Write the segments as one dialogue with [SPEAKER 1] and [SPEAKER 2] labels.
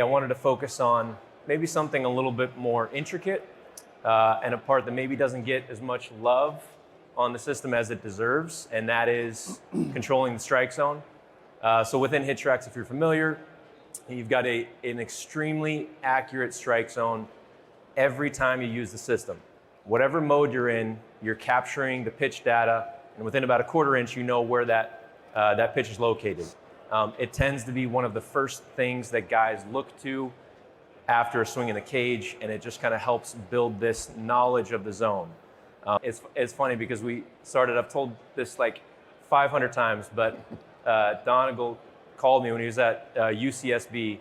[SPEAKER 1] I wanted to focus on maybe something a little bit more intricate and a part that maybe doesn't get as much love on the system as it deserves, and that is controlling the strike zone. So within HitTrax, if you're familiar, you've got an extremely accurate strike zone every time you use the system. Whatever mode you're in, you're capturing the pitch data, and within about a quarter inch, you know where that pitch is located. It tends to be one of the first things that guys look to after a swing in the cage, and it just kind of helps build this knowledge of the zone. It's funny because I've told this like 500 times, but Donegal called me when he was at UCSB,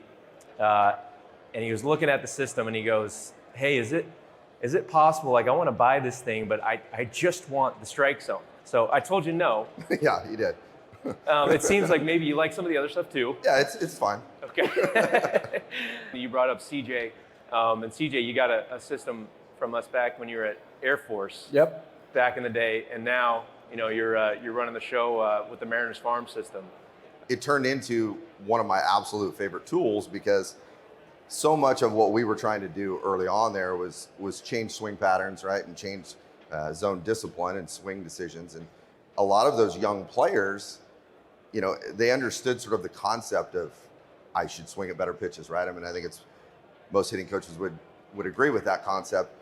[SPEAKER 1] and he was looking at the system, and he goes, "Hey, is it possible? Like, I want to buy this thing, but I just want the strike zone." So I told you no.
[SPEAKER 2] Yeah, you did.
[SPEAKER 1] It seems like maybe you like some of the other stuff too.
[SPEAKER 2] Yeah, it's fine.
[SPEAKER 1] Okay. You brought up CJ, and CJ, you got a system from us back when you were at Air Force.
[SPEAKER 3] Yep.
[SPEAKER 1] Back in the day, and now you're running the show with the Mariners Farm system.
[SPEAKER 2] It turned into one of my absolute favorite tools because so much of what we were trying to do early on there was change swing patterns, right, and change zone discipline and swing decisions. And a lot of those young players, they understood sort of the concept of I should swing at better pitches, right? I mean, I think most hitting coaches would agree with that concept,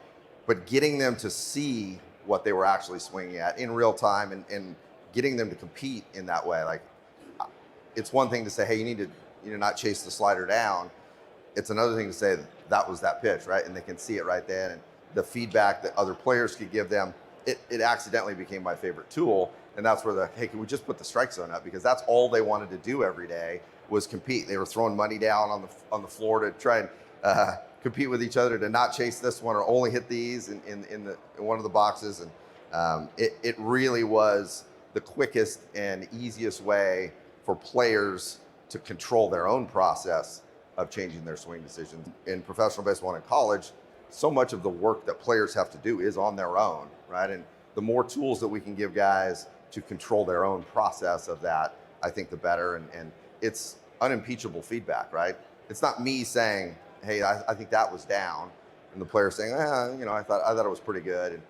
[SPEAKER 2] but getting them to see what they were actually swinging at in real time and getting them to compete in that way. Like, it's one thing to say, hey, you need to not chase the slider down. It's another thing to say that was that pitch, right? And they can see it right then. And the feedback that other players could give them, it accidentally became my favorite tool. And that's where hey, can we just put the strike zone up? Because that's all they wanted to do every day was compete. They were throwing money down on the floor to try and compete with each other to not chase this one or only hit these in one of the boxes. And it really was the quickest and easiest way for players to control their own process of changing their swing decisions. In professional baseball and in college, so much of the work that players have to do is on their own, right? And the more tools that we can give guys to control their own process of that, I think the better. And it's unimpeachable feedback, right? It's not me saying, hey, I think that was down, and the player saying, I thought it was pretty good. And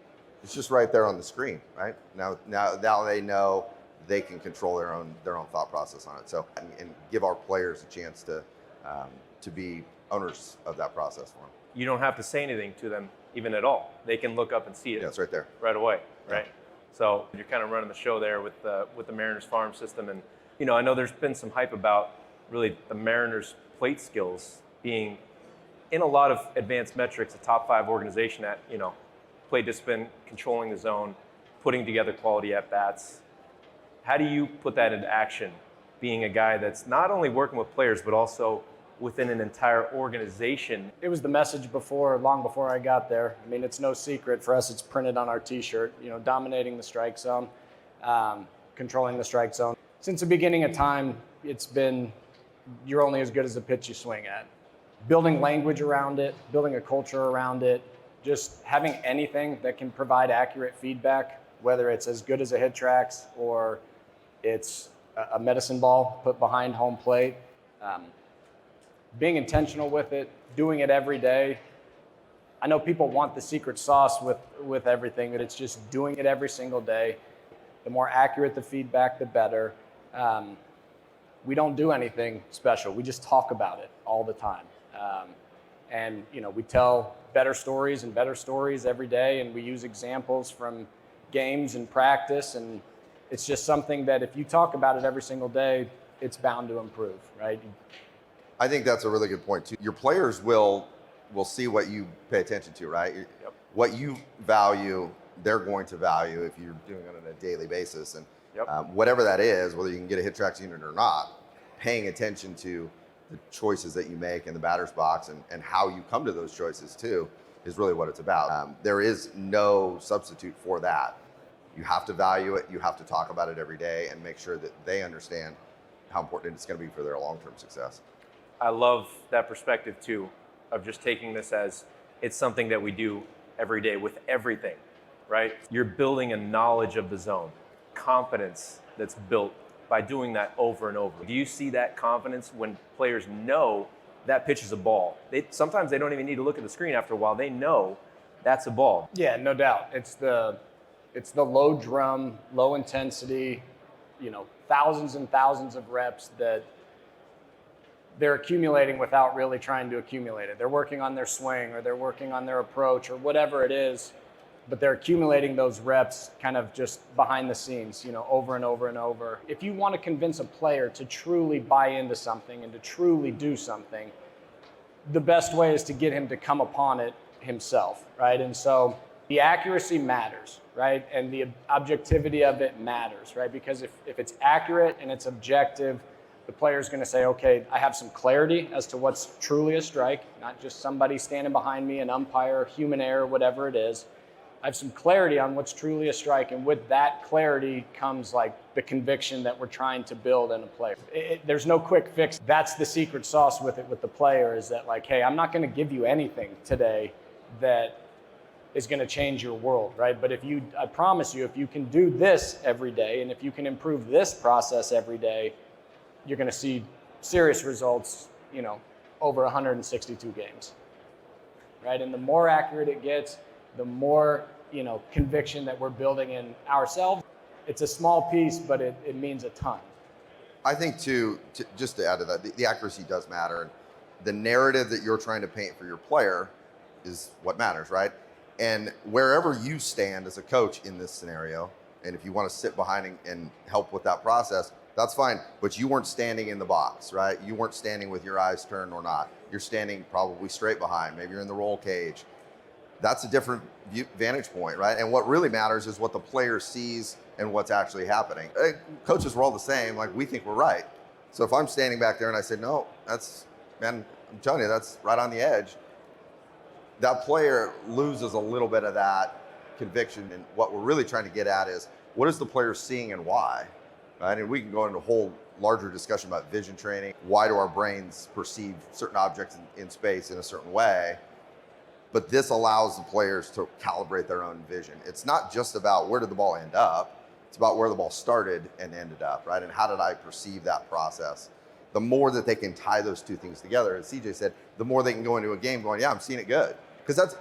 [SPEAKER 2] it's just right there on the screen, right? Now they know they can control their own thought process on it. So and give our players a chance to be owners of that process for them.
[SPEAKER 1] You don't have to say anything to them even at all. They can look up and see it.
[SPEAKER 2] Yeah, it's right there.
[SPEAKER 1] Right away, right?
[SPEAKER 2] Yeah.
[SPEAKER 1] So you're kind of running the show there with the Mariners Farm system. And, I know there's been some hype about really the Mariners plate skills being, in a lot of advanced metrics, a top 5 organization at, plate discipline, controlling the zone, putting together quality at-bats. How do you put that into action, being a guy that's not only working with players, but also within an entire organization?
[SPEAKER 3] It was the message long before I got there. I mean, it's no secret for us. It's printed on our T-shirt. Dominating the strike zone, controlling the strike zone. Since the beginning of time, it's been you're only as good as the pitch you swing at. Building language around it, building a culture around it, just having anything that can provide accurate feedback, whether it's as good as a HitTrax or it's a medicine ball put behind home plate. Being intentional with it, doing it every day. I know people want the secret sauce with everything, but it's just doing it every single day. The more accurate the feedback, the better. We don't do anything special. We just talk about it all the time. And we tell better stories and better stories every day, and we use examples from games and practice, and it's just something that if you talk about it every single day, it's bound to improve, right?
[SPEAKER 2] I think that's a really good point too. Your players will see what you pay attention to, right?
[SPEAKER 1] Yep.
[SPEAKER 2] What you value, they're going to value if you're doing it on a daily basis. And
[SPEAKER 1] Yep.
[SPEAKER 2] Whatever that is, whether you can get a HitTrax unit or not, paying attention to the choices that you make in the batter's box and how you come to those choices too is really what it's about. There is no substitute for that. You have to value it. You have to talk about it every day and make sure that they understand how important it's going to be for their long-term success.
[SPEAKER 1] I love that perspective too, of just taking this as it's something that we do every day with everything, right? You're building a knowledge of the zone, confidence that's built by doing that over and over. Do you see that confidence when players know that pitch is a ball. Sometimes they don't even need to look at the screen after a while. They know that's a ball.
[SPEAKER 3] Yeah, no doubt. It's the low drum, low intensity, thousands and thousands of reps that they're accumulating without really trying to accumulate it. They're working on their swing, or they're working on their approach, or whatever it is, but they're accumulating those reps kind of just behind the scenes, over and over and over. If you want to convince a player to truly buy into something and to truly do something, the best way is to get him to come upon it himself, right? And so the accuracy matters, right? And the objectivity of it matters, right? Because if it's accurate and it's objective, the player's going to say, okay, I have some clarity as to what's truly a strike, not just somebody standing behind me, an umpire, human error, whatever it is. I have some clarity on what's truly a strike, and with that clarity comes like the conviction that we're trying to build in a player. There's no quick fix. That's the secret sauce with it, with the player, is that like, hey, I'm not going to give you anything today that is going to change your world, right? But I promise you, if you can do this every day, and if you can improve this process every day, you're going to see serious results, over 162 games, right? And the more accurate it gets, the more, conviction that we're building in ourselves. It's a small piece, but it means a ton.
[SPEAKER 2] I think just to add to that, the accuracy does matter. And the narrative that you're trying to paint for your player is what matters, right? And wherever you stand as a coach in this scenario, and if you want to sit behind and help with that process, that's fine. But you weren't standing in the box, right? You weren't standing with your eyes turned or not. You're standing probably straight behind. Maybe you're in the roll cage. That's a different vantage point, right? And what really matters is what the player sees and what's actually happening. Coaches, we're all the same. Like, we think we're right. So if I'm standing back there and I say, no, I'm telling you, that's right on the edge. That player loses a little bit of that conviction. And what we're really trying to get at is, what is the player seeing and why? Right? And we can go into a whole larger discussion about vision training. Why do our brains perceive certain objects in space in a certain way? But this allows the players to calibrate their own vision. It's not just about where did the ball end up. It's about where the ball started and ended up, right? And how did I perceive that process? The more that they can tie those two things together, as CJ said, the more they can go into a game going, yeah, I'm seeing it good. Because that's